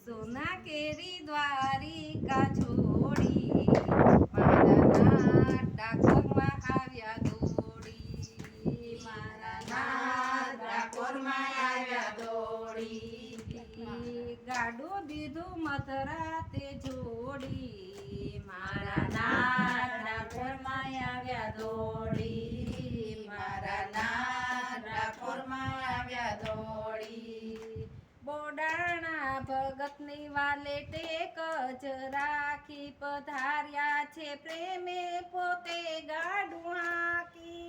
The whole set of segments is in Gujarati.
સોના કેરી દ્વારિકા છોડી મારા ડાકોરમાં આવ્યા દોડી મારા નાથ ડાકોરમાં આવ્યા દોડી ગાડું દીધું મથરા તે જોડી મારા નાથ ડાકોરમાં આવ્યા દોડી મારા નાથ ડાકોરમાં આવ્યા દોડી બોડાણા ભગતની વાલે ટેક જ રાખી પધાર્યા છે પ્રેમે પોતે ગાડું હાંકી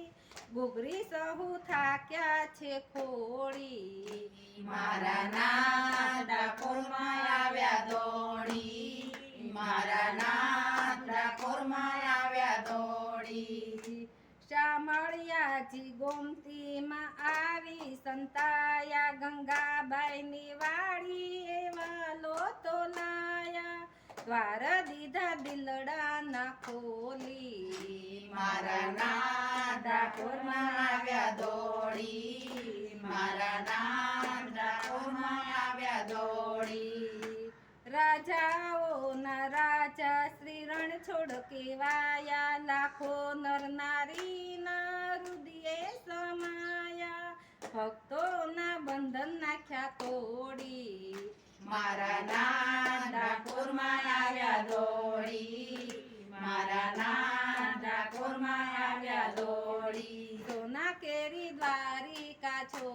ઘૂઘરી સહુ થાક્યા છે ખોડી મારા નાથ ડાકોરમાં આવ્યા દોડી મારા નાથ ડાકોરમાં આવ્યા દોડી શામળિયાજી ગોમતીમાં આવી સંતાયા ગંગાબાઈની વાડી એવા લોતો લાયા દ્વાર દીધા દિલડા ના ખોલી મારા નાથ ડાકોરમાં આવ્યા દોડી મારા નાથ ડાકોરમાં આવ્યા દોડી રાજાઓના રાજા શ્રી રણછોડ કેવાયા લાખો નર નારીના હૃદયે સમાયા ભક્તોના બંધન નાખ્યા તોડી મારા નાથ ડાકોરમાં આવ્યા દોડી મારા નાથ ડાકોરમાં આવ્યા દોડી સોના કેરી દ્વારિકા છો